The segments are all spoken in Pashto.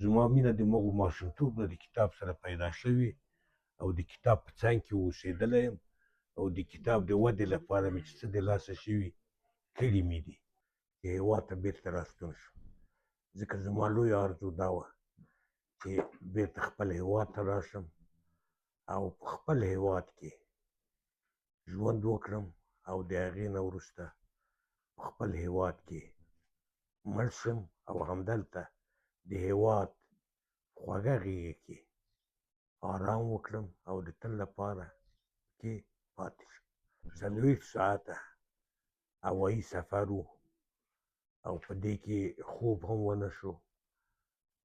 زما مینه د مغو ماشومتوب نه د کتاب سره پیدا شوې او د کتاب په څنګ کې اوسېدلی یم او د کتاب د ودې لپاره مې چې څه د لاسه شوي کړي مې دي چې هېواد ته بېرته راستون شم ځکه زما لویه ارزو دا وه چې بېرته خپل هېواد ته راشم او په خپل هېواد کې ژوند وکړم او د هغې نه وروسته په خپل هېواد کې مړ شم او همدلته د هېواد خوږه غېږه کې آرام وکړم او د تل لپاره کې پاتې شم 40 ساعته هوایي سفر و او په دې کې خوب هم ونه شو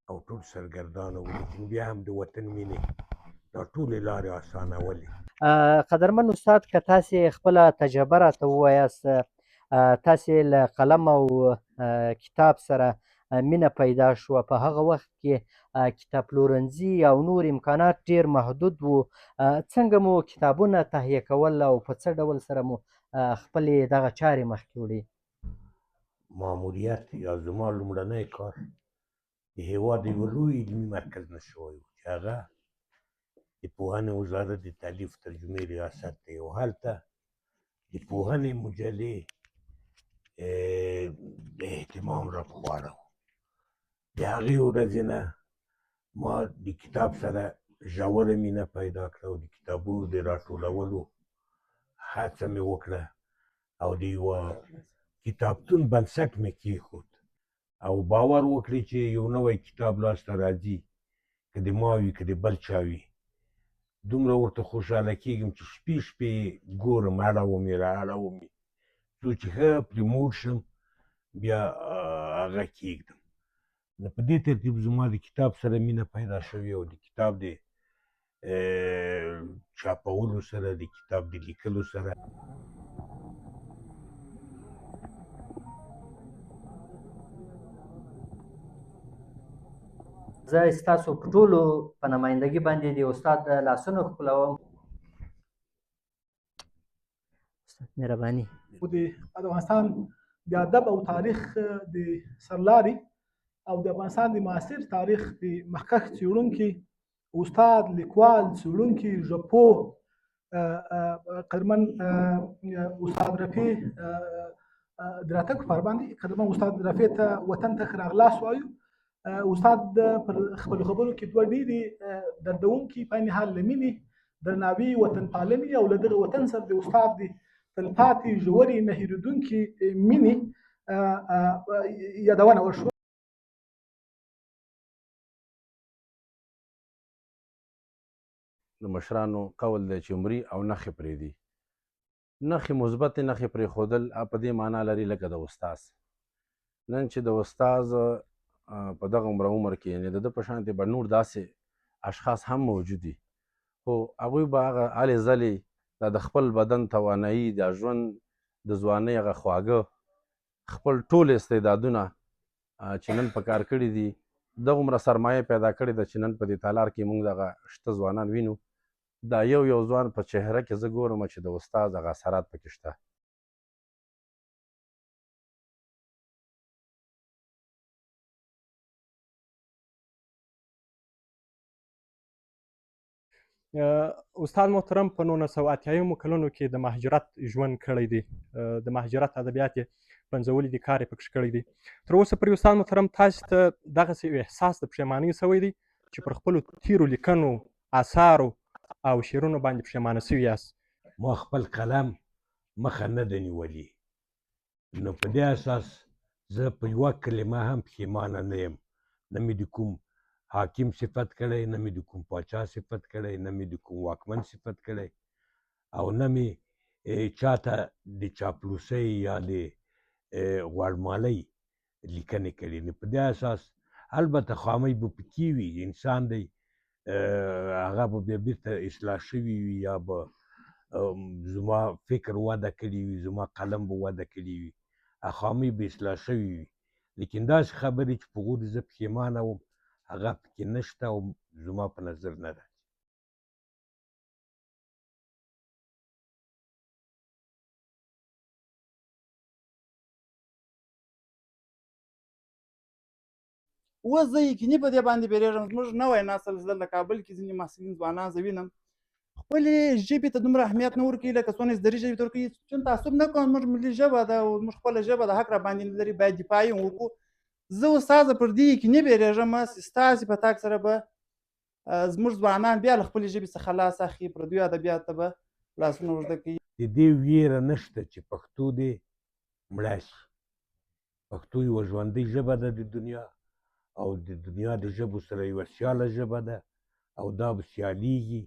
او ټول سرګردانه وو لیکن بیا هم د وطن مینې دا ټولې لارې اسانولې. قدرمن استاد که تاسې خپله تجربه راته ووایاست تاسې له قلم او کتاب سره مینه پیدا شوه په هغه وخت کې کتاب پلورنځي او نور امکانات ډېر محدود وو څنګه مو کتابونه تهیه کول او په څه ډول سره مو خپلې دغه چارې مخکې وړې؟ ماموریت یا زما لومړنی کار د هېواد یوه لوی علمي مرکز نه شوی و چې هغه د پوهنې وزارت د تالیف ترجمې ریاست دی او هلته د پوهنې مجلې د اهتمام راپخواره و د هغې ورځې نه ما د کتاب سره ژوره مینه پیدا کړه او د کتابونو د راټولولو هڅه مې وکړه او د یوه کتابتون بنسټ مې کېښود او باور وکړئ چې یو نوی کتاب لاسته راځي که د ما وي که د بل چا وي دومره ورته خوشحاله کېږم چې شپې شپې ګورم اړوم یې را اړوم یې څو چې ښه پرې موړ شم بیا هغه کېږدم نو په دې ترتیب زما د کتاب سره مینه پیدا شوې او د کتاب د چاپولو سره د کتاب د لیکلو سره زه ستاسو په ټولو په نمایندګۍ باندې د استاد لاسونه ښکلوم. مهرباني. د افغانستان د ادب او تاریخ د سرلاري او د افغانستان د معاصر تاریخ د مخکښ څېړونکي استاد لیکوال څېړونکي ژبپوه قدرمن استاد رفیع د راتګ په اړه باندې قدرمن استاد رفیع ته وطن ته ښه راغلاست وایو. استاد پر خپلو خبرو کې دوه ډېرې دردونکي په عین حال له مینې درناوي وطن پالنې او له دغه وطن سره د استاد د تلپاتې ژورې نه هېرېدونکې مینې یادونه وشوه. د مشرانو قول دی چې مري او نښې پرېږدي نښې مثبتې نښې پرېښودل په دې معنا لري لکه د استاذ نن چې د استاذ په دغه عمر کې یعنې د ده په شانتې به نور داسې اشخاص هم موجود دي خو هغوی به هغه هلې ځلې دا د خپل بدن توانایي د ژوند د ځوانۍ هغه خواږه خپل ټول استعدادونه چې نن په کار کړي دي دغومره سرمایه پیدا کړې ده چې نن په دې تالار کې موږ دغه شته ځوانان وینو دا یو ځوان په چهره کې زه ګورم چې د استاد هغه اثرات پکې شته. استاد محترم په 1980 کلونو کې د مهاجرت ژوند کړی دی د مهاجرت ادبیات یې پنځولي دي کار یې پکې کړی دی تر اوسه پورې استاد محترم تاسو ته دغسې یو احساس د پښیمانۍ شوی دی چې پر خپلو تیرو لیکنو اثارو او شعرونو باندې پښیمانه شوي یاست؟ ما خپل قلم مخه نه ده نیولې نو په دې اساس زه په یوه کلمه هم پښیمانه نه یم نه مې د کوم حاکم صفت کړی نه مې د کوم پاچا صفت کړی نه مې د کوم واکمن صفت کړی او نه مې چاته د چاپلوسۍ یا د غوړمالۍ لیکنې کړي نو په دې اساس البته خامۍ به پکې وي انسان دی هغه به بیا بېرته اصلاح شوي وي یا به زما فکر وده کړي وي زما قلم به وده کړي وي خامۍ به اصلاح شوي وي لیکن داسې خبرې چې په هغو زه پښیمانه وم هغه پکې نشته او زما په نظر نه ده. اوس زه یقیني په دې باندې بیریږم زموږ نوی نسل زه د کابل کې ځینې محصلین ځوانان زه وینم خپلې ژبې ته دومره اهمیت نه ورکوي لکه څونه چې دري ژبې ته ورکوي چون تعصب نه کوم زموږ ملي ژبه ده او زموږ خپله ژبه د حق راباندې نه لري باید دفاع یې وکړو زه استاده پر دې یقیني بیریږم چې ستاسې په تګ سره به زموږ ځوانان بیا له خپلې ژبې څخه لاس اخلي پردیو ادبیاتو ته به لاسونه اوږده کوي د دې ویره نشته چې پښتو دې مړه شي پښتو یوه ژوندۍ ژبه ده د دنیا او د دنیا د ژبو سره یوه سیاله ژبه ده او دا به سیالېږي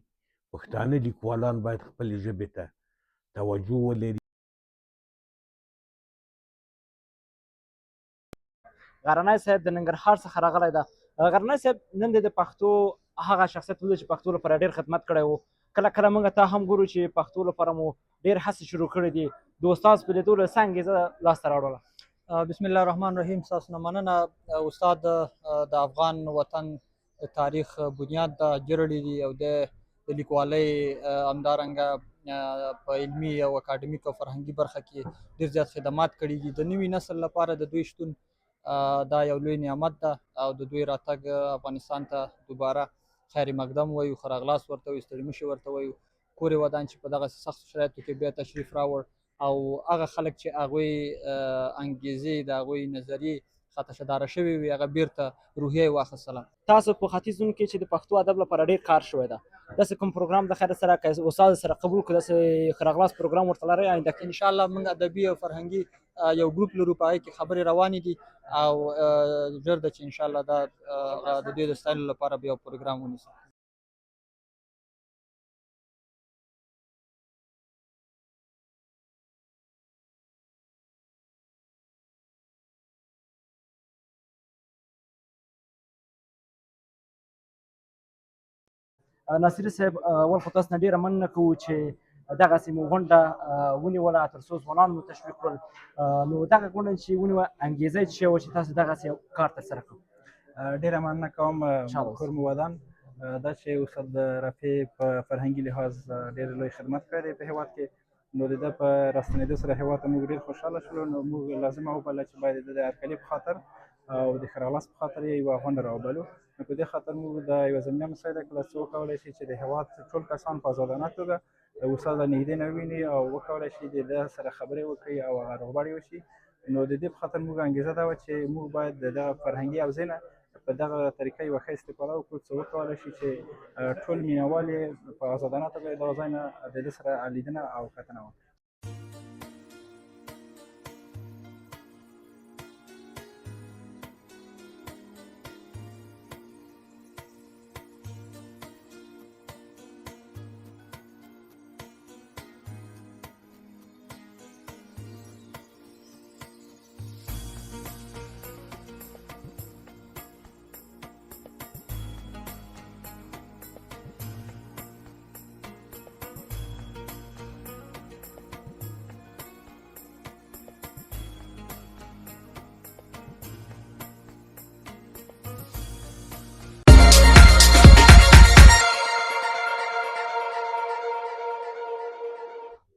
پښتانه لیکوالان باید خپلې ژبې ته توجه ولري غرنی صاحب د ننګرهار څخه راغلی ده غرنی صاحب نن د پښتو هغه شخصیت ولید چې پښتو لپاره ډېر خدمت کړی و کله کله موږ ته هم ګورو چې پښتو لپاره مو ډېر هڅې شروع کړې دي د استاد په لیدو له څه انګېزه لاسته راوړله بسم الله الرحمن الرحیم ستاسو نه مننه استاد د افغان وطن د تاریخ بنیاد ده جرړې دي او د لیکوالۍ همدارنګه په علمي او اکاډمیک او فرهنګي برخه کې ډېر زیات خدمات کړي دي د نوي نسل لپاره د دوی شتون دا یو لوی نعمت ده او د دوی راتګ افغانستان ته دوباره خیر مقدم وایو ښه راغلاست ورته وایو ستړي مه شئ ورته وایو کور یې ودان چې په دغسې سختو شرایطو کې بیا تشریف راوړ او هغه خلک چې هغوی انګیزې د هغوی نظریې خطا شداره شوي وي هغه بیرته روحیه یې واخیستله تاسو په ختیځ هند کې چې د پښتو ادب لپاره ډېر کار شوی ده داسې کوم پروګرام د خیر سره که استاد سره قبول کړو داسې ښه راغلاست پروګرام ورته لرئ آینده کې انشاءالله موږ ادبي او فرهنګي یو ګروپ لرو په هغې کې خبرې روانې دي او ژر ده چې انشاءالله دا د دوی د ستایلو لپاره به یو پروګرام ونیسو ناصري صاحب اول خو تاسو نه ډېره مننه کوو چې دغسې مو غونډه ونیوله تر څو ځوانان مو تشویق کړل نو دغه غونډه چې ونیوه انګېزه یې څه شی وه چې تاسو دغسې کار ترسره کړو ډېره مننه کوم مفکر مو ودان دا چې استاد رفیع په فرهنګي لحاظ ډېر لوی خدمت کړی په هېواد کې نو د ده په راستنېدو سره هېواد ته موږ ډېر خوشحاله شولو نو موږ لازمه وبلله چې باید د هرکلي په خاطر او د ښه راغلاست په خاطر یې یوه غونډه راوبلو نو په دې خاطر موږ د یوه زمینه مساعده کړله چې وکولی شي چې د هېواد ټول کسان په ازادانه توګه د استاد له نږدې نه وویني او وکولی شي د ده سره خبرې وکړي او هغه روغبړ یې وشي نو د دې په خاطر موږ انګېزه دا وه چې موږ باید د دغه فرهنګي حوزې نه په دغه طریقه یوه ښه استفاده وکړو څه وکولی شي چې ټول مینهوال یې په ازادانه توګه دغه ځای نه د ده سره لیدنه او کتنه وکړي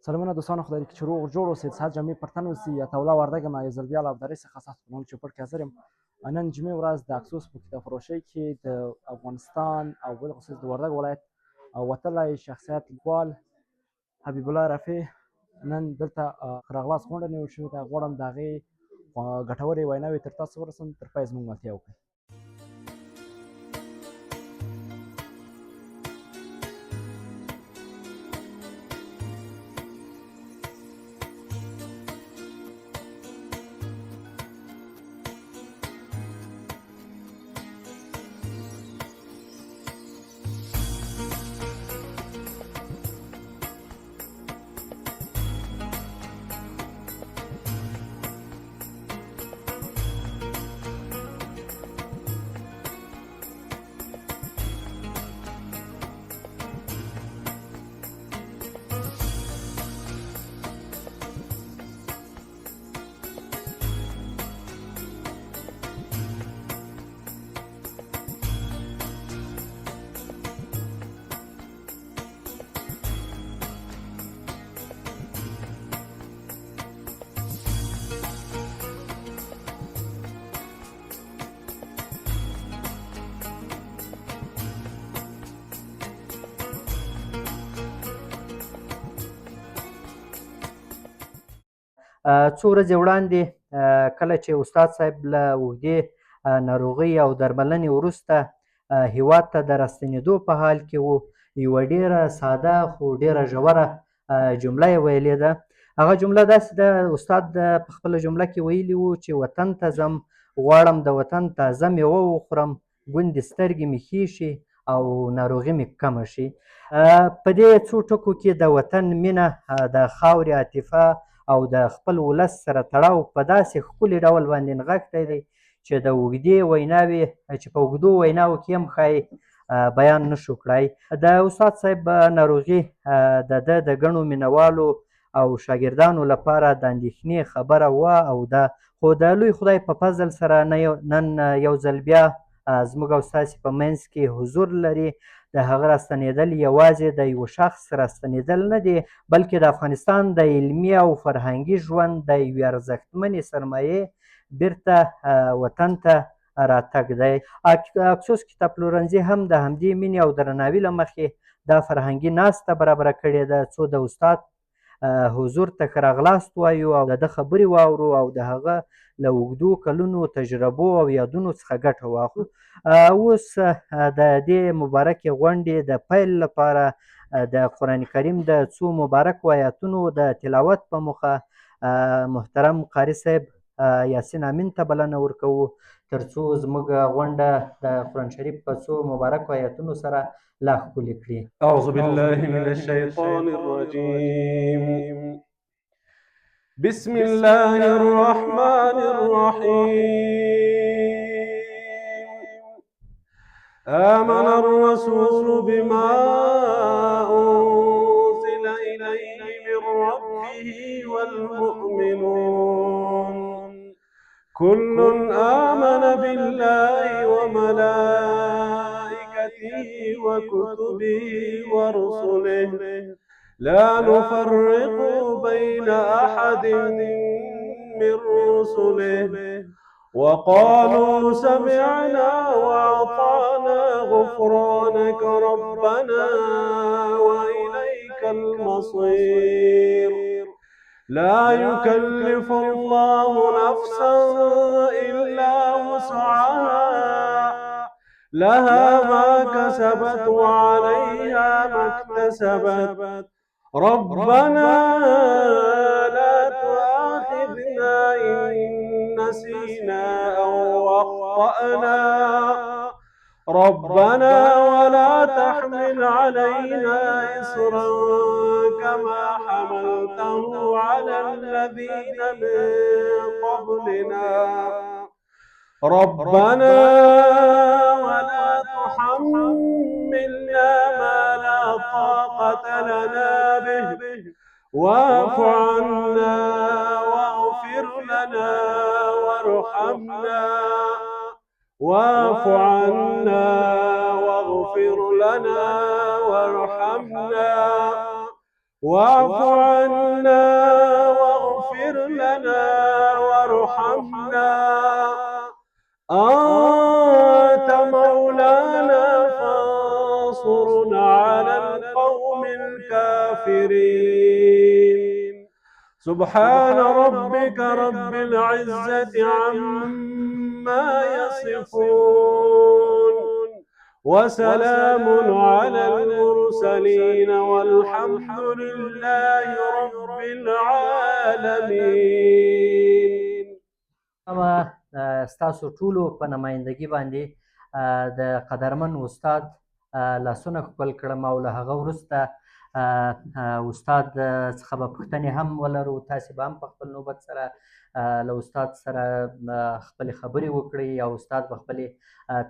سلامونه دوستانو خدای دې چې روغ جوړ اوسئ د صحت جامې پر تن اوسي اتوله وردګ یم یو ځل بیا له ابدارۍ څخه ستاسو په نوم چوپړ کې حاضر یم نن جمعې ورځ د اکسوس په کتابفروشۍ کې د افغانستان او بالخصوص د وردګ ولایت وتلی شخصیت لیکوال حبیب الله رفیع نن دلته ښه راغلاست غونډه نیول شوې ده غواړم د هغې ګټورې ویناوې تر تاسو ورسوم تر پای زموږ ملتیا وکړئ څو ورځې وړاندې کله چې استاد صاحب له اوږدې ناروغۍ او درملنې وروسته هیواد ته د راستنېدو په حال کې و، یوه ډېره ساده خو ډېره ژوره جمله یې ویلې ده. هغه جمله داسې ده، استاد په خپله جمله کې ویلي وو چې وطن ته ځم، غواړم د وطن تازه میوه وخورم، ګوندې سترګې مې ښې شي او ناروغي مې کمه شي. په دې څو ټکو کې د وطن مینه، د خاورې عاطفه او د خپل ولس سره تړاو په داسې ښکلي ډول باندې نغښتی دی چې د اوږدې ویناوې چې په اوږدو ویناوو کې هم ښایي بیان نشو کړای. د استاد صاحب ناروغي د ده د ګڼو مینهوالو او شاګردانو لپاره د اندېښنې خبره وه او ده، خو د لوی خدای په فضل سره نن یو ځل بیا زموږ او ستاسې په منځ کې حضور لري. د هغه راستنېدل یوازې د یو شخص راستنېدل نه دی، بلکې د افغانستان د علمي او فرهنګي ژوند د یوې ارزښتمنې سرمایې بیرته وطن ته راتګ دی. اکسوس کتابپلورنځي هم د همدې مینې او درناوي له مخې دا فرهنګي ناسته برابره کړې ده څو د استاد حضور ته ښه راغلاست وایو او د ده خبرې واورو او د هغه له اوږدو کلونو تجربو او یادونو څخه ګټه واخلو. اوس د دې مبارکې غونډې د پیل لپاره د قرآن کریم د څو مبارکو آیاتونو د تلاوت په موخه محترم قاري صاحب یاسین امین ته بلنه ورکوو تر څو زموږ غونډه د قرآن شریف په څو مبارکو آیاتونو سره لا ښکلې کړي. أعوذ بالله من الشيطان الرجيم. بسم الله الرحمن الرحيم. آمن الرسول بما أنزل إليه من ربه والمؤمنون كل آمن بالله وملائكته وكتبه ورسله لا نفرق بين أحد من رسله وقالوا سمعنا وأطعنا غفرانك ربنا وإليك المصير. لا يكلف الله نفسا إلا وسعها لها ما كسبت وعليها ما اكتسبت ربنا لا تؤاخذنا إن نسينا أو أخطأنا ربنا ولا تحمل علينا إصرا كما حملته على الذين من قبلنا ربنا ولا تحملنا ما لا طاقة لنا به واعف عنا واغفر لنا وارحمنا واعف عنا واغفر لنا وارحمنا واعف عنا واغفر لنا وارحمنا أنت مولانا فانصرنا على القوم الكافرين. سبحان ربك رب العزة عما يصفون وسلام على المرسلين والحمد لله رب العالمين. ستاسو ټولو په نمایندګي باندې د قدرمن استاد لاسونه ښکل کړم او له هغه وروسته استاد څخه به پوښتنې هم ولرو. تاسې به هم په خپل نوبت سره له استاد سره خپلې خبرې وکړئ او استاد به خپلې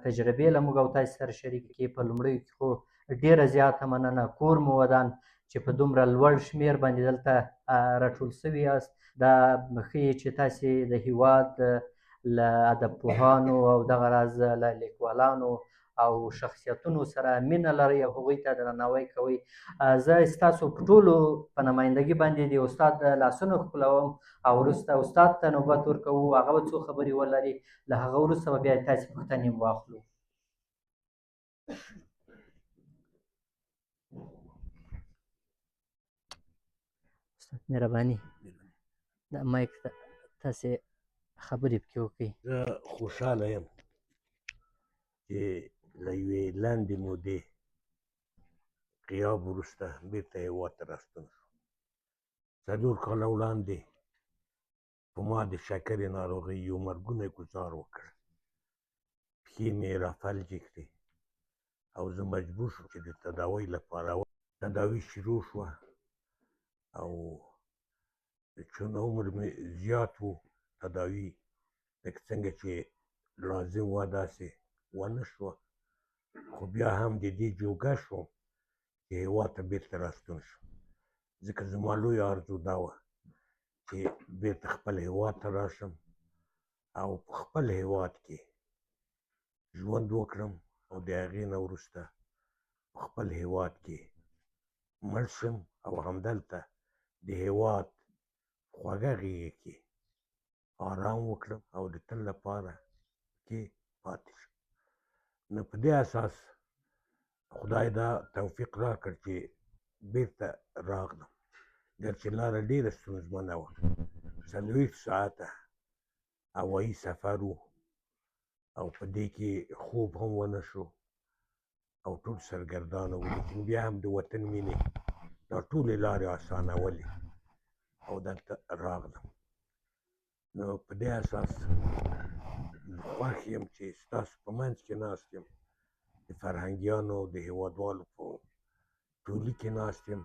تجربې له موږ او تاسې سره شریکې کړي. په لومړیو کې خو ډېره زیاته مننه کور مو ودان چې په دومره لوړ شمېر باندې دلته راټول سوي یاست. دا ښیي چې تاسې د هېواد له ادبپوهانو او دغه راز له لیکوالانو او شخصیتونو سره مینه لرئ او هغوی ته درناوی کوئ. زه ستاسو په ټولو په نمایندګي باندې د استاد لاسونه ښکلوم او وروسته استاد ته نوبت ورکوو، هغه به څو خبرې ولري، له هغه وروسته به بیا تاسې پوښتنې هم واخلو. استاد مهرباني. د مایک تاسې خبرې پکې وکړئ. زه خوشحاله یم چې له یوې لنډې مودې غیاب وروسته بېرته هېواد ته راستون شو. 4 کاله وړاندې په ما د شکرې ناروغۍ یو مرګونی ګزار وکړ. پښې مې رافلجې کړې او زه مجبور شوم چې د تداوۍ لپاره تداوي شروع شوه او چون عمر مې زیات و تداوي لکه څنګه چې لازم وه داسې ونه شوه، خو بیا هم د دې جوګه شوم چې هېواد ته بېرته راستون شم، ځکه زما لویه آرزو دا وه چې بېرته خپل هېواد ته راشم او په خپل هېواد کې ژوند وکړم او د هغې نه وروسته په خپل هېواد کې مړ شم او همدلته د هېواد خوږه غېږه کې آرام وکړم او د تل لپاره کې پاتې شم. نو په دې اساس خدای دا توفیق راکړ چې بېرته راغلم، ګرچې لاره ډېره ستونزمنه وه، 40 ساعته هوایي سفر و او په دې کې خوب هم ونه شو او ټول سرګردانه وو، لیکن بیا هم د وطن مینې دا ټولې لارې اسانولې او دلته راغلم. نو په دې اساس خوښ یم چې ستاسو په منځ کې ناست یم، د فرهنګیانو د هېوادوالو په ټولي کې ناست یم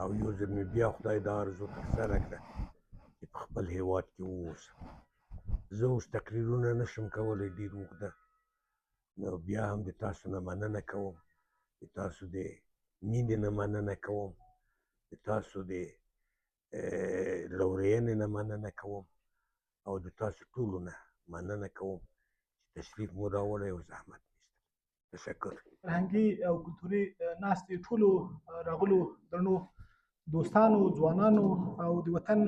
او یو ځل مې بیا خدای دا آرزو ترسره کړه چې په خپل هېواد کې واوسم. زه اوس تقریرونه نشم کولی ډېر اوږده، نو بیا هم د تاسو نه مننه کوم، د تاسو د مینې نه مننه کوم، د تاسو د لورینې نه مننه کوم او د تاسو ټولو نه مننه کوم چې تشریف مو راوړی او زحمت مې ایستلی. تشکر. فرهنګي او کلتوري ناستې ټولو راغلو درنو دوستانو، ځوانانو او د وطن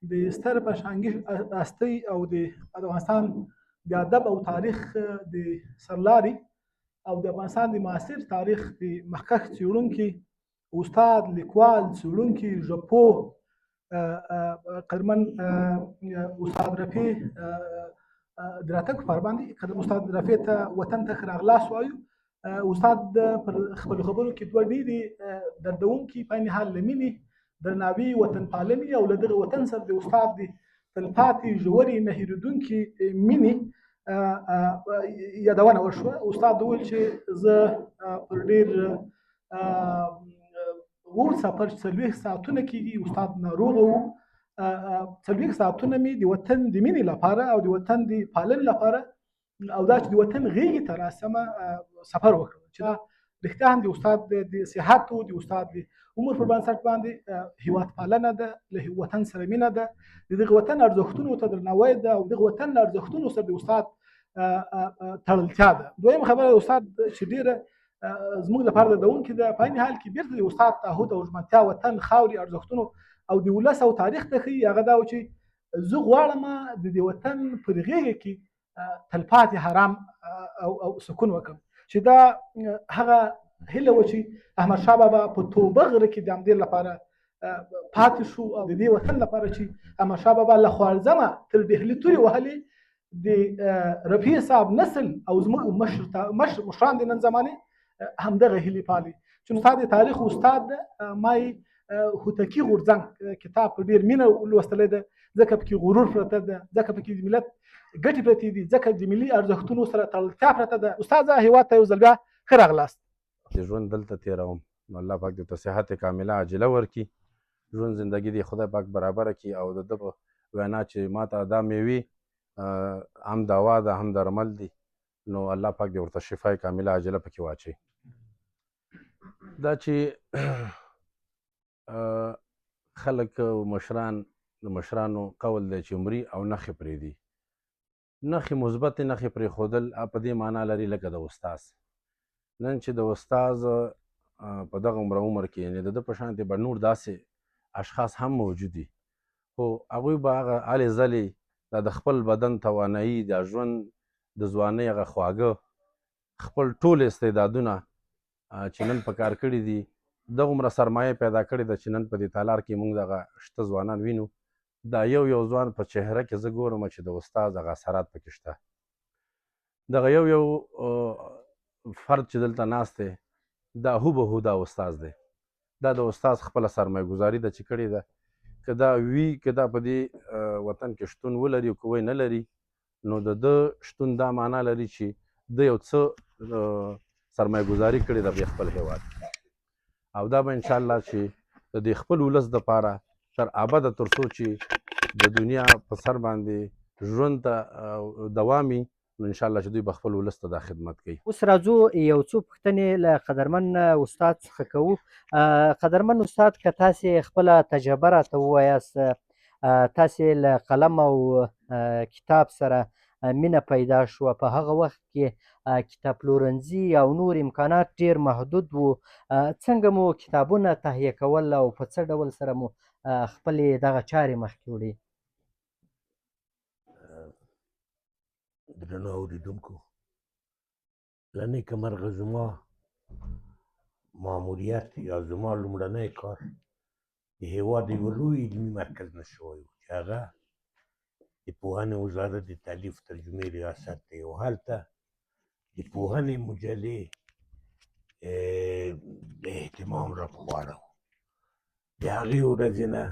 د ستر فرهنګي هستۍ او د افغانستان د ادب او تاریخ د سرلاري او د افغانستان د معاصر تاریخ د مخکښ څېړونکي، استاد، لیکوال، څېړونکي، ژبپوه قدرمن استاد رفیع د راتګ په اړه باندې استاد رفیع ته وطن ته ښه راغلاست وایو. استاد پر خپلو خبرو کې دوه ډېرې دردونکي په عین حال له مینې، درناوي، وطن پالنې او له دغه وطن سره د استاد د تلپاتې ژورې نه هېرېدونکې مینې یادونه وشوه. استاد وویل چې زه پر ډېر اوږد سفر 40 ساعتونه کېږي، استاد ناروغه و، 40 ساعتونه مې د وطن د مینې لپاره او د وطن د پالنې لپاره او دا چې د وطن غېږې ته راسمه سفر وکړم، چې دا رښتیا هم د استاد د صحت او د استاد د عمر پر بنسټ باندې هېواد پالنه ده، له وطن سره مینه ده، د دغه وطن ارزښتونو ته درناوی ده او دغه وطن له ارزښتونو سره د استاد تړلتیا ده. دویم خبره د استاد چې ډېره زموږ لپاره دردونکې ده، په عین حال کې بېرته د استاد تعهد او ژمنتیا وطن، خاورې، ارزښتونو او د ولس او تاریخ ته ښیي. هغه دا و چې زه غواړم د دې وطن پر غېږه کې تلپاتې حرام او سکون وکړم، چې دا هغه هیله وه چې احمدشاه بابا په توبه غره کې د همدې لپاره پاتې شو او د دې وطن لپاره چې احمدشاه بابا له خوارزمه تر ډهلي تورې وهلې د رفیع صاحب نسل او زموږ مشران د نن زمانې همدغه هیلې پالي. چې استاد د تاریخ استاد ده، ما یې هوتکي غورځنګ کتاب په ډېر مینه لوستلی ده، ځکه پکې غرور پرته ده، ځکه پکې د ملت ګټې پرتې دي، ځکه د ملي ارزښتونو سره تړلتیا پرته ده. استاده هېواد ته یو ځل بیا ښه راغلاست. چې ژوند دلته تېروم نو الله پاک دې ته صحت کامله عاجله ورکړي، ژوند زندګي دې خدای پاک برابره کړي او د ده په وینا چې ما ته دا میوې هم دوا ده هم درمل دي، نو الله پاک دې ورته شفای کامله عاجله پکې واچوي. دا چې خلک مشران د مشرانو قول دی چې مري او نښې پرېږدي، نښې مثبتې نښې پرېښودل په دې معنا لري لکه د استاذ. نن چې د استاذ په دغه عمر کې یعنې د ده په شانتې به نور داسې اشخاص هم موجود دي، خو هغوی به هغه هلې ځلې دا د خپل بدن توانایي، د ژوند د ځوانۍ هغه خواږه، خپل ټول استعدادونه چې نن په کار کړي دي، دغومره سرمایه پیدا کړې ده چې نن په دې تالار کې موږ دغه شته ځوانان وینو دا یو ځوان په چهره کې زه ګورم چې د استاد هغه اثرات پکې شته. دغه یو فرد چې دلته ناست دی دا هوبهو دا استاد دی. دا د استاد خپله سرمایه ګزاري ده چې کړې ده. که دا وي که دا په دې وطن کې شتون ولري او که وی نه لري نو د ده شتون دا معنا لري چې ده یو څه سرمایه ګزاري کړې ده په خپل هیواد او دا به انشاءالله چې د دې خپل ولس دپاره تر ابده تر څو چې د دنیا په سر باندې ژوند ته دوامي نو انشاءالله چې دوی به خپل ولس ته دا خدمت کوي. اوس راځو یو څو پوښتنې له قدرمن استاد څخه کوو. قدرمن استاد که تاسې خپله تجربه راته ووایاست، تاسې له قلم او کتاب سره مینه پیدا شوه، په هغه وخت کې کتاب پلورنځي او نور امکانات ډېر محدود وو، څنګه مو کتابونه تهیه کول او په څه ډول سره مو خپلې دغه چارې مخکې وړې؟ درنو اورېدونکو، له نیکه مرغه زما ماموریت یا زما لومړنی کار د هېواد یوه لوی علمي مرکز نه شوی و چې هغه د پوهنې وزارت د تالیف ترجمې ریاست دی او هلته د پوهنې مجلې د اهتمام راپخواره و. د هغې ورځې نه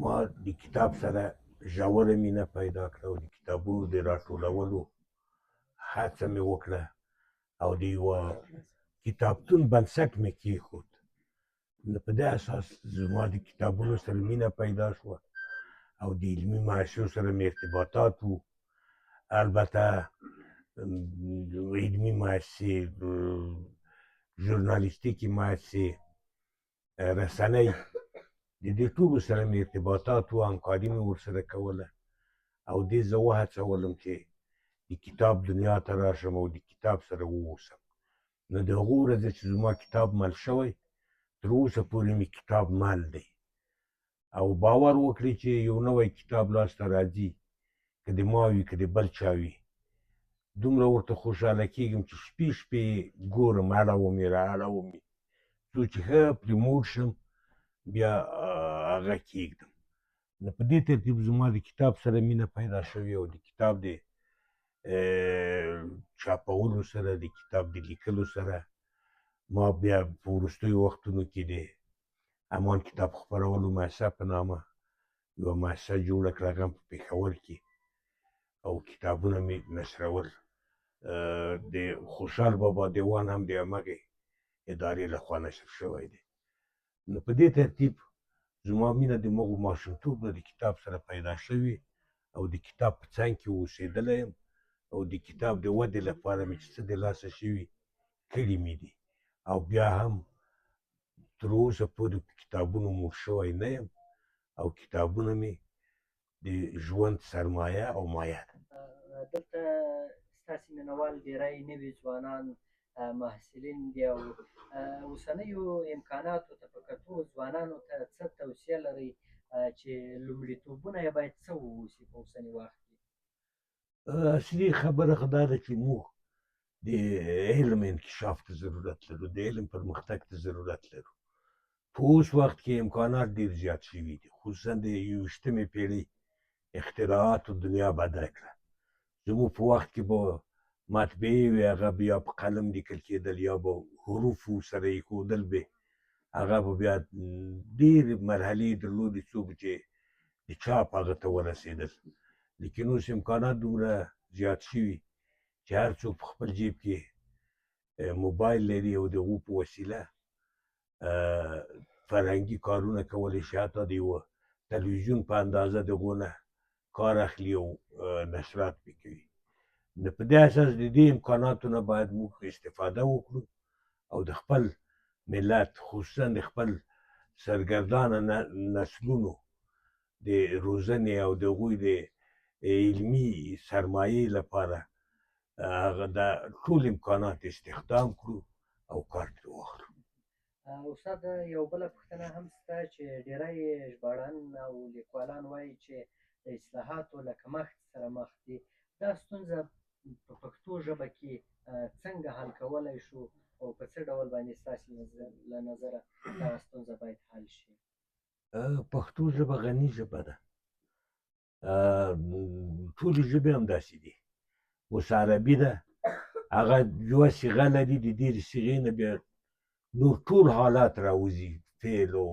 ما د کتاب سره ژوره مینه پیدا کړه او د کتابونو د راټولولو هڅه مې وکړه او د یوه کتابتون بنسټ مې کېښود. نو په دې اساس زما د کتابونو سره مینه پیدا شوه او د علمي معاشرو سره مې ارتباطات وو. البته علمي مؤسسې، ژورنالیستیکي مؤسسې، رسنۍ، د دې ټولو سره مې ارتباطات وو، همکاري مې ورسره کوله او دې زه وهڅولم چې د کتاب دنیا ته راشم او د کتاب سره واوسم. نو د هغو ورځې چې زما کتاب مل شوی تر اوسه پورې مې کتاب مل دی او باور وکړئ چې یو نوی کتاب لاسته راځي، که د ما وي که د بل چا وي، دومره ورته خوشحاله کېږم چې شپې شپې ګورم، اړوم یې رااړوم یې څو چې ښه پرې موډ شم بیا هغه کېږدم. نو په دې ترتیب زما د کتاب سره مینه پیدا شوې او د کتاب د چاپولو سره، د کتاب د لیکلو سره ما بیا په وروستیو وختونو کې د امان کتاب خپرولو مؤسسه په نامه یوه مؤسسه جوړه کړه، هغه هم په پېښور کې، او کتابونه مې نشرول. د خوشحال بابا دیوان هم د همغې ادارې لخوا نشر شوی دی. نو په دې ترتیب زما مینه د مغو ماشومتوب نه د کتاب سره پیدا شوې او د کتاب په څنګ کې اوسېدلی یم او د کتاب د ودې لپاره مې چې څه د لاسه شوي کړي مې دي او بیا هم تر اوسه پورې په کتابونو موړ شوی نه یم او کتابونه مې د ژوند سرمایه او مایه ده. دلته ستاسې مینوال ډېری نوي ځوانان محصلین دي او اوسنیو امکاناتو ته په کتو ځوانانو ته څه توصیه لرئ چې لومړیتوبونه یې باید څه واوسي په اوسني وخت کې؟ اصلي خبره خو دا ده چې موږ د علم انکشاف ته ضرورت لرو، د علم پرمختګ ته ضرورت لرو. په اوس وخت کې امکانات ډېر زیات شوي دي، خصوصا د 21مې پېړۍ اختراعاتو دنیا بدله کړه. زموږ په وخت کې به مطبعې وې، هغه به یا په قلم لیکل کېدل یا به حروفو سره ایښودل به، هغه به بیا ډېرې مرحلې درلودې څو به چې د چاپ هغه ته ورسېدل. لیکن اوس امکانات دومره زیات شوي چې هر څوک په خپل جیب کې موبایل لري او د هغو په وسیله فرهنګي کارونه کولی شي، حتی د یوه تلویزیون په اندازه د هغو نه کار اخلي او نشرات پرې کوي. نو په دې اساس د دې امکاناتو نه باید موږ استفاده وکړو او د خپل ملت، خصوصا د خپل سرګردانه نسلونو د روزنې او د هغوی د علمي سرمایې لپاره هغه دا ټول امکانات استخدام کړو او کار ترې واخلو. استاد، یو بله پوښتنه هم شته چې ډېری ژباړن او لیکوالان وایي چې د اصلاحاتو له کمښت سره مخ دي. دا ستونزه په پښتو ژبه کې څنګه حل کولی شو او په څه ډول باندې ستاسې له نظره دغه ستونزه باید حل شي؟ پښتو ژبه غني ژبه ده ټولې ژبې همداسې دي. اوس عربي ده، هغه یوه صیغه لري، د دې صیغې نه بیا نور ټول حالات راوځي، فعل او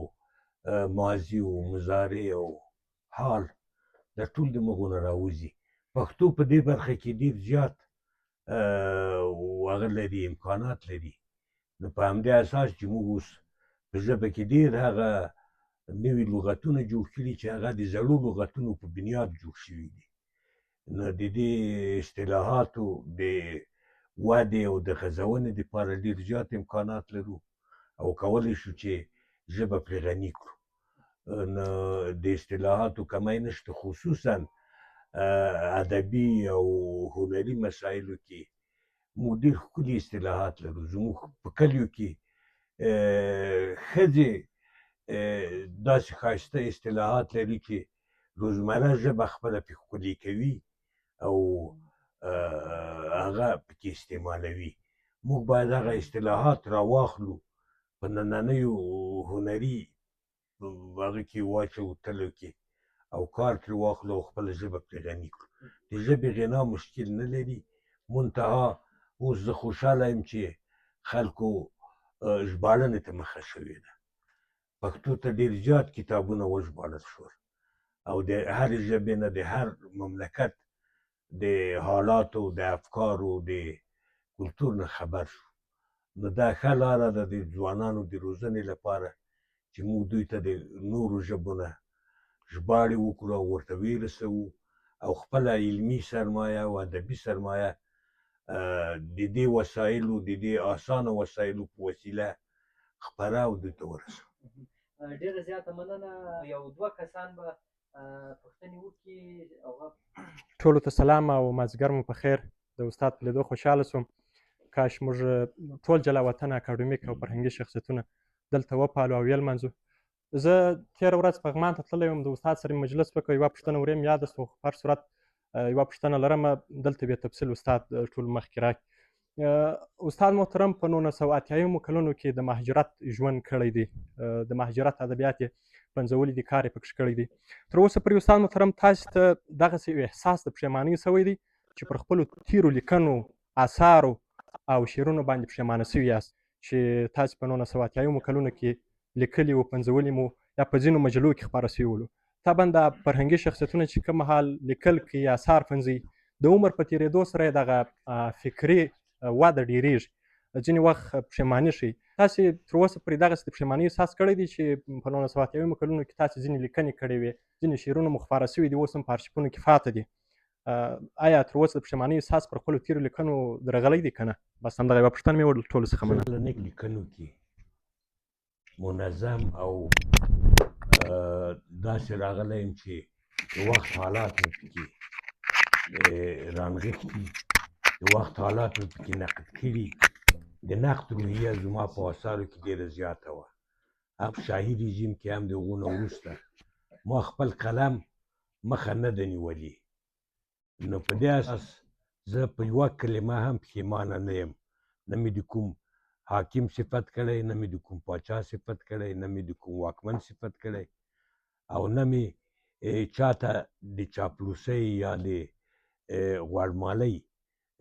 ماضي او مضارع او حال، دا ټول د مغو نه راوځي. پښتو په دې برخه کې ډېر زیات هغه لري، امکانات لري. نو په همدې اساس چې موږ اوس په ژبه کې ډېر هغه نوي لغتونه جوړ کړي چې هغه د زړو لغتونو په بنیاد جوړ شوي دي. نو د دې اصطلاحاتو د ودې او د غځونې دپاره ډېر زیات امکانات لرو او کولی شو چې ژبه پرې غني کړو. نو د اصطلاحاتو کمی نشته، خصوصا ادبي او هنري مسایلو کې موږ ډېر ښکلي اصطلاحات لرو. زموږ په کلیو کې ښځې داسې ښایسته اصطلاحات لري چې روزمره ژبه خپله پرې ښکلې کوي او هغه پکې استعمالوي. موږ باید هغه اصطلاحات راواخلو، په نننیو هنري هغه کې واچوو، تلو کې، او کار ترې واخلو او خپله ژبه پرې غني کړو. د ژبې غنا مشکل نه لري، منتها اوس زه خوشحاله یم چې خلکو ژباړنې ته مخه شوې ده. پښتو ته ډېر زیات کتابونه وژباړل شول او د هرې ژبې نه د هر مملکت د حالاتو، د افکارو، د کلتور نه خبر شو. نو دا ښه لاره ده د ځوانانو د روزنې لپاره چې موږ دوی ته د نورو ژبو نه ژباړې وکړو او ورته ویې رسوو او خپله علمي سرمایه او ادبي سرمایه د دې وسایلو، د دې اسانه وسایلو په وسیله خپره او دوی ته ورسوو. ډېره زیاته مننه. یو دوه کسان به پوښتنې وکړي. ټولو ته سلام او مازدیګر مو په خیر. د استاد په لیدو خوشحاله شوم. کاش موږ ټول جلا وطن اکاډمیک او فرهنګي شخصیتونه دلته وپالو او ویې لمانځو. زه تېره ورځ پغمان ته تللی وم، د استاد سره مې مجلس وکړ، یوه پوښتنه ورې مې یاده شوه، خو په هر صورت یوه پوښتنه لرمه، دلته بې تفصیل استاد ټول مخکې راکړي. استاد محترم په 1980 کلونو کې د مهاجرت ژوند کړی دی، د مهاجرت ادبیات یې پنځولي دي، کار یې پکې کړی دی. تر اوسه پورې استاد محترم تاسو ته دغسې یو احساس د پښیمانۍ شوی دی چې پر خپلو تیرو لیکنو، اثارو او شعرونو باندې پښیمانه شوي یاست چې تاسو په 1980 کلونو کې لیکلي وو، پنځولي مو یا په ځینو مجلو کې خپاره شوي ولو؟ طبعا دا فرهنګي شخصیتونه چې کوم مهال لیکل کوي، اثار پنځوي، د عمر په تېرېدو سره یې دغه فکري وده ډېرېږي، ځینې وخت پښیماني ښیي. تاسې تر اوسه پورې دغسې د پښیمانۍ احساس کړی دی چې په 1980 کلونو کې تاسې ځینې لیکنې کړې وې، ځینې شعرونه مو خپاره شوي دي، اوس هم په ارشیفونو کې پاته دي؟ آیا تر اوسه د پښیمانۍ احساس پر خپلو تېرو لیکنو درغلی دی که نه؟ بس همدغه یوه پوښتنه مې وکړل. ټولو څخه مننه. زه په نیک لیکنو کې منظم او داسې راغلی یم چې د وخت حالات مې پکې رانغښتي، د وخت حالات مې پکې نقد کړي. د نقد روحیه زما په اثارو کې ډېره زیاته وه. هم شاهي رژیم کې هم د هغو نه وروسته ما خپل قلم مخه نه ده نیولې. نو په دې اساس زه په یوه کلمه هم پښیمانه نه یم. نه مې د کوم حاکم صفت کړی، نه مې د کوم پاچا صفت کړی، نه مې د کوم واکمن صفت کړی، او نه مې چاته د چاپلوسۍ یا د غوړمالۍ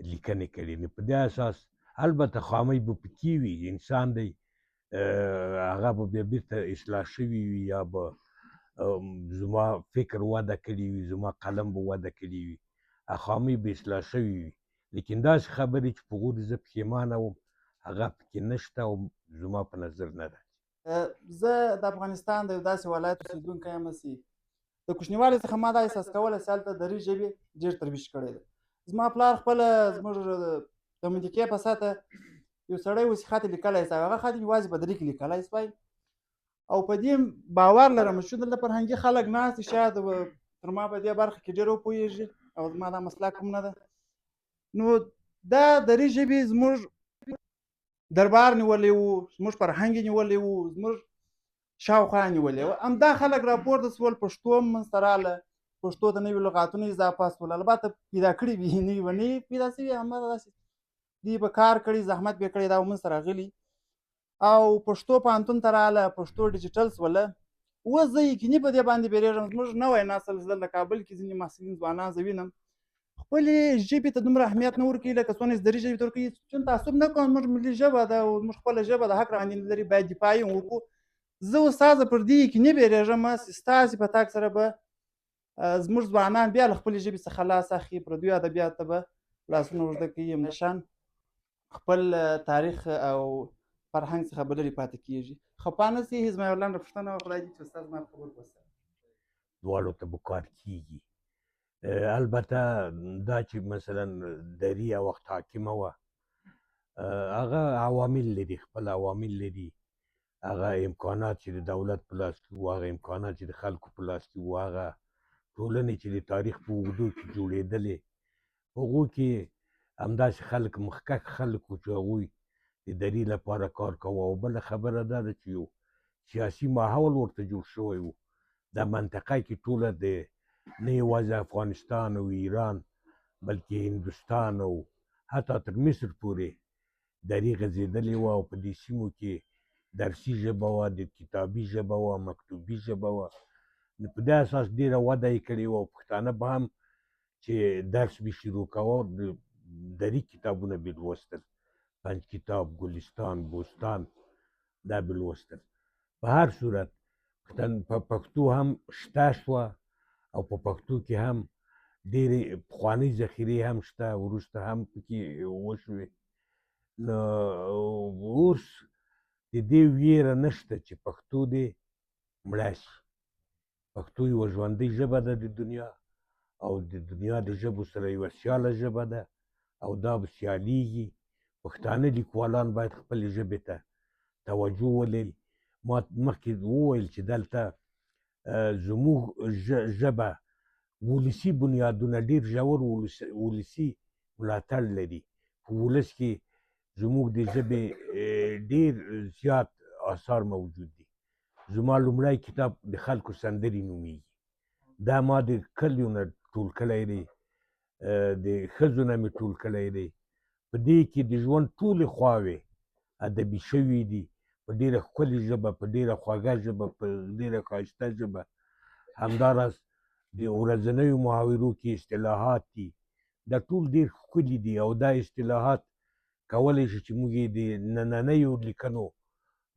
لیکنې کړي. نو په دې اساس البته خامۍ به پکې وي، انسان دی، هغه به بیا بیرته اصلاح شوي وي یا به زما فکر وده کړي وي، زما قلم به وده کړي وي، خامۍ به اصلاح شوي وي. لیکن داسې خبرې چې په هغو زه پښیمانه وم هغه پکې نشته او زما په نظر نه ده. زه د افغانستان د یو داسې ولایت اوسېدونکی یم چې د کوچنیوالي څخه ما دا احساس کولی چې هلته دري ژبې ډېر ترویج کړی دی. زما پلار خپله زموږ د منطقې په سطحه یو سړی و چې خط یې لیکلی شوی، هغه خط یوازې په دري کې لیکلی شوی، او په دې باور لرم چې دلته فرهنګي خلک ناست دي، شاید تر ما په دې برخه کې ډېر وپوهېږي او زما دا مسلک هم نه ده. نو دا دري ژبې زموږ دربار نیولی و، زموږ فرهنګ یې نیولی و، زموږ شاوخوا نیولې و. همدا خلک راپورته شول، پښتو هم منځته راغله، پښتو ته نوي لغاتونه اضافه شول، البته پیدا کړي وي، نوي به نه پیدا شوي، همداسې دوی به کار کړي، زحمت به یې کړی، دا منځته راغلي. او پښتو پوهنتون ته راغله، پښتو ډیجیټل شوله. اوس زه یقیني په دې باندې بیریږم زموږ نوی نسل زه د کابل کې ځینې محصلین ځوانان زه وینم خپلې ژبې ته دومره اهمیت نه ورکوي لکه څونه چې دري ژبې ته ورکوي چون تعصب نه کوم زموږ ملي ژبه ده او زموږ خپله ژبه د حق راباندې لري باید دفاع یې وکړو زه استاده پر دې یقیني بیریږم چې ستاسې په تګ سره به زموږ ځوانان بیا له خپلې ژبې څخه لاس اخلي پردیو ادبیاتو ته به لاسونه اوږده کوي همداشان خپل تاریخ او فرهنګ څخه به لرې پاتې کېږي خفه نه سي زما یوه لنډه پوښتنه وه خدای دې چې استاد زما په خبرو پوه سي دواړو ته به کار کېږي البته دا چې مثلا دري او وخت حاکمه وه هغه عوامل لري خپل عوامل لري هغه امکانات چې د دولت په لاس کې وو هغه امکانات چې د خلکو په لاس کې وو هغه ټولنې چې د تاریخ په اوږدو کې جوړېدلې په هغو کې همداسې خلک مخکښ خلک وو چې هغوی د دري لپاره کار کوه او بله خبره دا ده چې یو سیاسي ماحول ورته جوړ شوی و دا منطقه کې ټوله د نه یوازې افغانستان او ایران بلکې هندوستان او حتی تر مصر پورې دري غځېدلې وه او په دې سیمو کې درسي ژبه وه د کتابي ژبه وه مکتوبي ژبه وه نو په دې اساس ډېره وده یې کړې وه او پښتانه به هم چې درس به شروع کوه د دري کتابونه به یې لوستل پنج کتاب ګلستان بوستان دا به لوستل په هر صورت په پښتو هم شته شوه او په پښتو کې هم ډېرې پخوانۍ ذخیرې هم شته وروسته هم پکې وشوې نو اوس د دې ویره نشته چې پښتو دې مړه شي پښتو یوه ژوندۍ ژبه ده د دنیا او د دنیا د ژبو سره یوه سیاله ژبه ده او دا به سیالېږي پښتانه لیکوالان باید خپلې ژبې ته توجه ولري ما مخکې وویل چې دلته زموږ ژبه ولسي بنیادونه ډېر ژور ولسي ملاتړ لري په ولس کې زموږ د ژبې ډېر زیات آثار موجود دي زما لومړی کتاب د خلکو سندرې نومیږي دا ما د کلیو نه ټول کړی دی د ښځو نه مې ټول کړی دی په دې کې د ژوند ټولې خواوې ادبي شوي دي په ډېره ښکلې ژبه په ډېره خوږه ژبه په ډېره ښایسته ژبه همداراز د ورځنیو محاورو کې اصطلاحات دي دا ټول ډېر ښکلي دي او دا اصطلاحات کولی شي چې موږ یې د نننیو لیکنو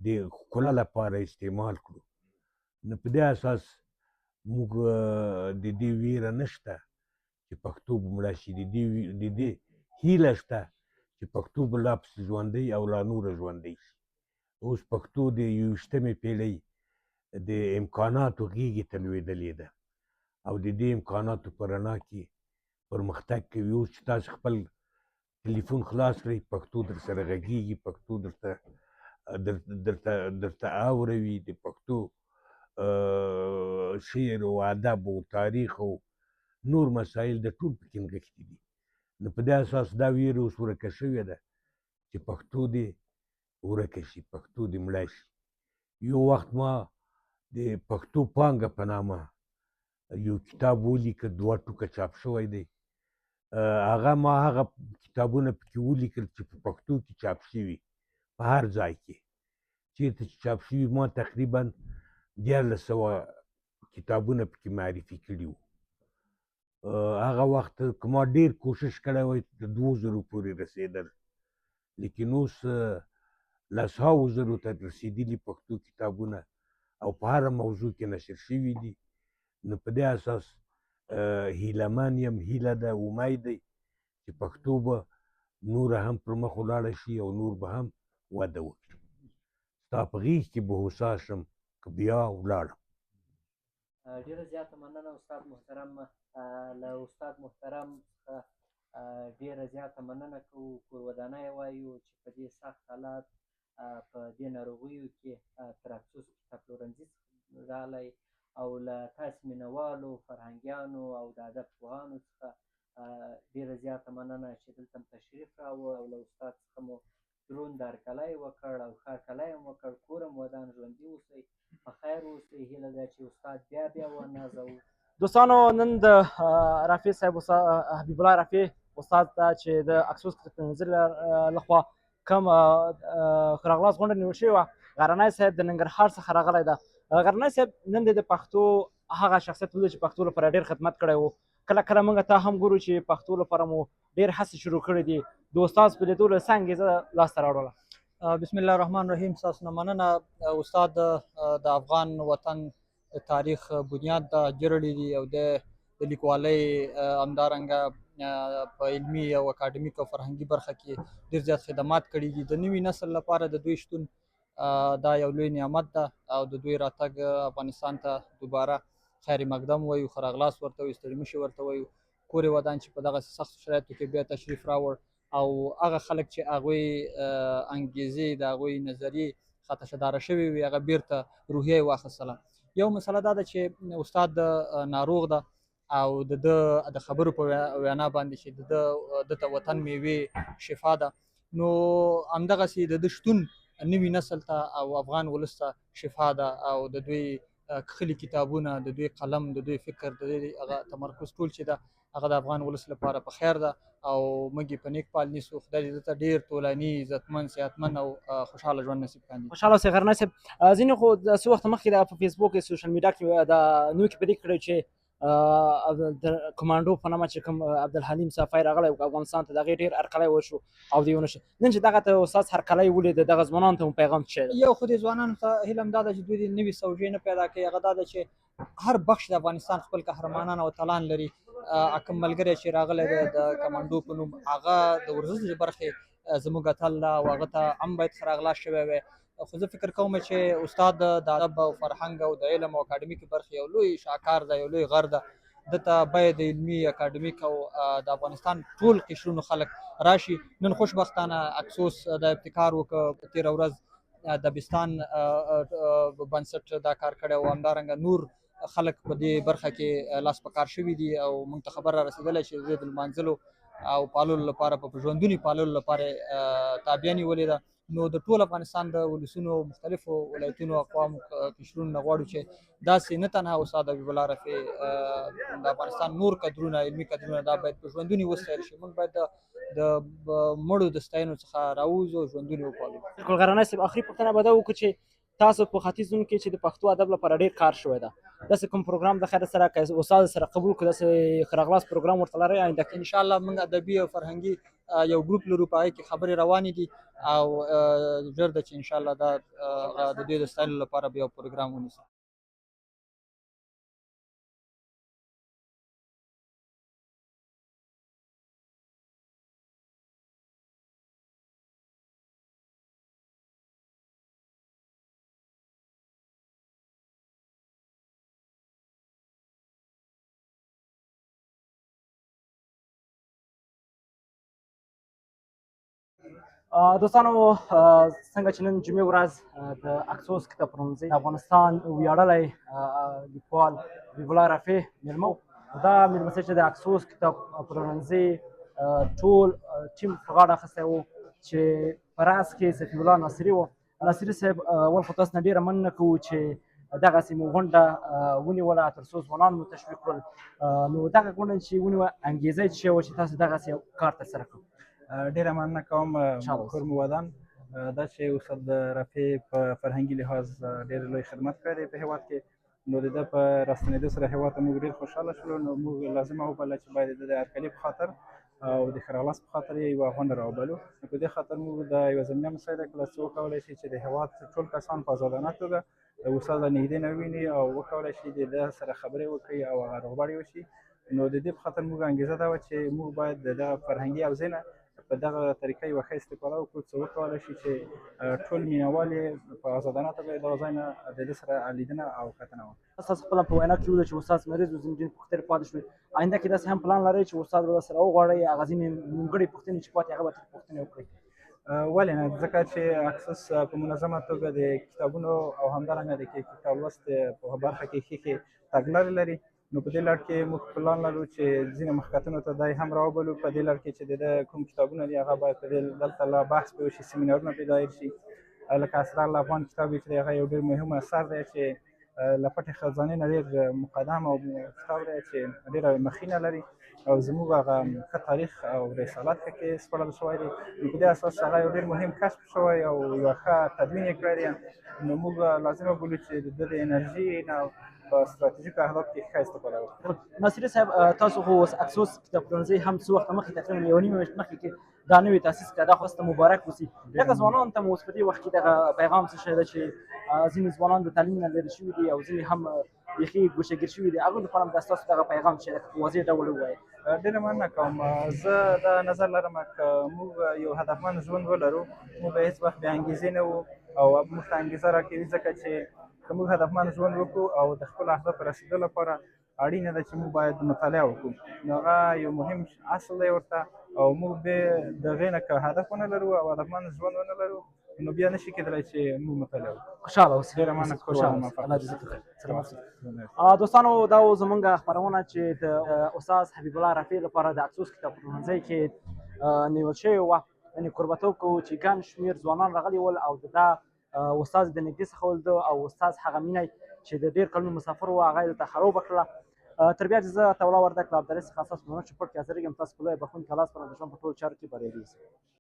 د ښکلا لپاره استعمال کړو نو په دې اساس موږ د دې ویره نشته چې پښتو به مړه شي د دې هیله شته چې پښتو به لا پسې ژوندۍ او لا نوره ژوندۍ شي اوس پښتو د 21مې پیړۍ د امکاناتو غېږې ته لوېدلې ده او د دې امکاناتو په رڼا کې پرمختګ کوي اوس چې تاسو خپل تلیفون خلاص کړئ پښتو در سره غږېږي پښتو درته اوروي د پښتو شعر او ادب او تاریخ او نور مسایل د ټول پکې نغښتي دي نو په دې اساس دا ویره اوس ورکه شوې ده چې پښتو دې ورکه شي پښتو دې مړه شي یو وخت ما د پښتو پانګه په نامه یو کتاب ولیکه 2 ټوکه چاپ شوی دی ما هغه کتابونه پکې ولیکل چې په پښتو کې چاپ شوي په هر ځای کې چېرته چې چاپ شوي ما تقریبا 1400 کتابونه پکې معرفي کړي وو هغه وخت که ما ډېر کوشش کړی وای د 2000 پورې رسېدل لیکن اوس 100,000 ته رسېدلي پښتو کتابونه او په هره موضوع کې نشر شوي دي نو په دې اساس هیلهمن یم هیله ده امید دی چې پښتو به نوره هم پر مخ ولاړه شي او نور به هم وده وکړي ستا په غېږ کې به هوسا شم که بیا ولاړم ډېره زیاته مننه استاد محترم له استاد محترم څخه ډېره زیاته مننه کوو کورودانۍ وایو چې په دې سخت حالات په دې ناروغیو کې تر افسوس کتاب پلورنځي راغلی او له تاسې مینهوالو فرهنګیانو او د ادب پوهانو څخه ډېره زیاته مننه چې دلته م تشریف راوړ او له استاد څخه مو دروند هرکلی وکړ او ښه هرکلی هم وکړ کور هم ودان ژوندي اوسئ په خیر اوسئ هیله ده چې استاد بیا ونازوو دوستانو نن د رفیع صاحب حبیب الله رفیع استاد ته چې د اکسوس کتاب پلورنځي لخوا کوم ښه راغلاست غونډه نیول شوې وه غرنی صاحب د ننګرهار څخه راغلی ده غرنی صاحب نن د پښتو هغه شخصیت ولید چې پښتو لپاره ډېر خدمت کړی و. کله کله موږ ته هم ګورو چې پښتو لپاره مو ډېر هڅې شروع کړې دي. د استاد په لیدو له څه انګېزه لاسته راوړله؟ بسم الله الرحمن الرحیم. ستاسو نه مننه. استاد د افغان وطن تاریخ بنیاد ده، جرړې دي او د لیکوالۍ همدارنګه په علمي او اکاډمیک او فرهنګي برخه کې ډېر زیات خدمات کړي دي. د نوي نسل لپاره د دوی شتون دا یو لوی نعمت ده او د دوی راتګ افغانستان ته دوباره خیر مقدم وایو، ښه راغلاست ورته وایو، ستړي مه شئ ورته وایو. کور یې ودان چې په دغسې سختو شرایطو کې بیا تشریف راوړ او هغه خلک چې هغوی انګیزې د هغوی نظریې خطا شداره شوې وي هغه بیرته روحیه یې واخیستله. یو مسله دا ده چې استاد ناروغ ده او د خبرو په وینا باندې چې د ته وطن میوې شفا ده، نو همدغسې د ده شتون نوي نسل ته او افغان ولس ته شفا ده او د دوی کښلي کتابونه، د دوی قلم، د دوی فکر، د دوی هغه تمرکز ټول چې ده هغه د افغان ولس لپاره په خیر ده او موږ یې په نیک پال نیسو. خدای دې ده ته ډېر طولاني، عزتمن، صحتمن او خوشحاله ژوند نصیب کاندي. خوشحاله اوسئ غرنی صاحب. ځینې خو د څه وخت مخکې د په فیسبوک کې سوشل میډیا کې د نیوکې په دې کړې چې د کمانډو په نامه چې کوم عبدالحلیم صافی راغلی و افغانستان ته، د هغې ډېر هرکلی وشو او د یو نشو. نن چې دغه ته استاد هرکلی ولید، دغه ځوانانو ته مو پیغام څه دی؟ یو خو دې ځوانانو ته هیله هم دا ده چې دوی دې نوي سوژې نه پیدا کوي. هغه دا ده چې هر بخش د افغانستان خپل قهرمانان او اتلان لري. کوم ملګری چې راغلی دی د کمانډو په نوم، هغه د ورزش د برخې زموږ اتل ده او هغه ته هم باید ښه راغلاست شوی وی. خو زه فکر کوم چې استاد د ادب او فرهنګ او د علم او اکاډمیک برخې یو لوی شاهکار ده، یو لوی غر ده. دته باید د علمي، اکاډمیک او د افغانستان ټول قشرونو خلک راشي. نن خوشبختانه افسوس د ابتکار وکړ، په تېره ورځ دبستان بنسټ دا کار کړی او همدارنګه نور خلک په دې برخه کې لاس په کار شوي دي او موږ ته خبر را رسېدلی چې د لمانځلو او پاللو لپاره په ژوندوني پاللو لپاره تابعه نیولې ده. نو د ټول افغانستان د ولسونو، مختلفو ولایتونو، اقوامو، قشرونو نه غواړو چې داسې نه تنها استاد حبیب الله رفیع د افغانستان نور کدرونه، علمي کدرونه دا باید په ژوندوني وستایل شي. موږ باید د مړو د ستاینو څخه راووځو، ژوندوني وپالو. بالکل غرنی صاحب، آخري پوښتنه به دا وکړو چې تاسو په ختیځ هند کې چې د پښتو ادب لپاره ډېر کار شوی ده، داسې کوم پروګرام د خیر سره که استاد سره قبول کړو، داسې ښه راغلاست پروګرام ورته لرئ آینده کې؟ انشاءالله موږ ادبي او فرهنګي یو ګروپ لرو، په هغې کې خبرې روانې دي او ژر ده چې انشاءالله دا د دوی د ستایلو لپاره به یو پروګرام ونیسو. دوستانو، څنګه چې نن جمعې ورځ د اکسوس کتابپلورنځۍ د افغانستان ویاړلی لیکوال حبیب الله رفیع مېلمه و. دا مېلمستیا چې د اکسوس کتابپلورنځۍ ټول ټیم په غاړه اخیستی و چې په رأس کې صفي الله ناصري و. ناصري صاحب، اول خو تاسو نه ډېره مننه کوو چې دغسې مو غونډه ونیوله تر څو ځوانان مو تشویق کړل. نو دغه غونډه چې ونیوه، انګېزه یې څه شی وه چې تاسو دغسې یو کار ترسره کړو؟ ډېره مننه کوم کور مو ودان. دا چې استاد رفیع په فرهنګي لحاظ ډېر لوی خدمت کړی دی په هېواد کې، نو د ده په راستنېدو سره هېواد ته موږ ډېر خوشحاله شولو. نو موږ لازمه وبلله چې باید د هرکلي په خاطر او د ښه راغلاست په خاطر یې یوه غونډه راوبلو. نو په دې خاطر موږ د یوه زمینه مساعده کړله چې وکولی شي چې د هېواد ټول کسان په ازادانه توګه د استاد له نږدې نه وویني او وکولی شي د ده سره خبرې وکړي او هغه روغبړ یې وشي. نو د دې په خاطر موږ انګېزه دا وه چې موږ باید د دغه فرهنګي حوزې نه په دغه طریقه یوه ښه استفاده وکړو، څه وکولی شي چې ټول مینهوال یې په ازادانه توګه دغه ځای نه د ده سره لیدنه او کتنه وکړي. تاسو خپله په وینا کې وویل چې استاد مریض و، ځینې پوښتنې پاتې شوې. آینده کې داسې هم پلان لرئ چې استاد به ورسره وغواړئ، هغه ځینې نیمګړې پوښتنې چې پاتې هغه به ترې پوښتنې وکړئ؟ ولې نه، ځکه چې اکسس په منظمه توګه د کتابونو او همدارنګه د کتاب لوست په برخه کې ښې تګلارې لري. نو په دې لړ کې موږ پلان لرو چې ځینې مخکتونو ته دا هم راوبلو. په دې لړ کې چې د ده کوم کتابونه دي هغه باید په دلته لا بحث پرې وشي، سیمینارونه پرې دایر شي. لکه اسرار الافغان کتاب چې دی هغه یو ډېر مهم اثر دی چې له پټې خزانې نه ډېر مقدم او کتاب دی چې ډېره مخینه لري او زموږ هغه ښه تاریخ او رسالت پکې سپړل شوی دی. نو په دې اساس هغه یو ډېر مهم کشف شوی او یوه ښه تدوین یې کړی دی. نو موږ لازمه بولو چې د ده د انرژي نه په ستراتیژیکو اهدافو کې ښه استفاده وکړو. ناصري صاحب تاسو خو اوس اکسوس کتابپلورنځي هم څه وخت مخکې تقریبا یوه نیمه میاشت مخکې کې دا نوې تاسیس کړه، دا خو ستاسو ته مبارک اوسي. دغه ځوانانو ته مو اوس په دې وخت کې دغه پیغام څه شی ده چې ځینې ځوانان د تعلیم نه لرې شوي دي او ځینې هم بیخي ګوشهګیر شوي دي، هغوی لپاره هم دا ستاسو دغه پیغام چې په واضح ډول ووایئ. ډېره مننه کوم. زه دا نظر لرم که موږ یو هدفمند ژوند ولرو، موږ به هېڅ وخت بې انګېزې نه وو او موږ ته انګېزه راکوي، ځکه چې که موږ هدفمند ژوند وکړو او د خپلو اهدافو رسېدو لپاره اړینه ده چې موږ باید مطالعه وکړو. نو هغه یو مهم اصل دی ورته او موږ بې د هغې نه که هدف ونه لرو او هدفمند ژوند ونه لرو نو بیا نشي کېدلی چې موږ مطالعه وکړو. خوشحاله اوسئ. ډېره مننه. الله دې زیات وکړي. سلامت اوسئ. دوستانو دا و زموږ خپرونه چې د استاد حبیب الله رفیع لپاره د اکسوس کتابپلورنځي کې نیول شوې وه. یعنې کوربتوب کوو چې ګڼ شمېر ځوانان راغلي ول او د دا استاد د نږدې څخه ولیده او استاد هغه مینه چې د ډېر کلونو مسافر و هغه یې دلته خړوبه کړله. تر بیا چې زه عطاالله وردګ له ابدالي څخه ستاسو په نوم چوپړ کې حاضرېږم. تاسو په لویه بخښونکي الله سپارم د ژوند په ټولو چارو کې بریالي اوسئ.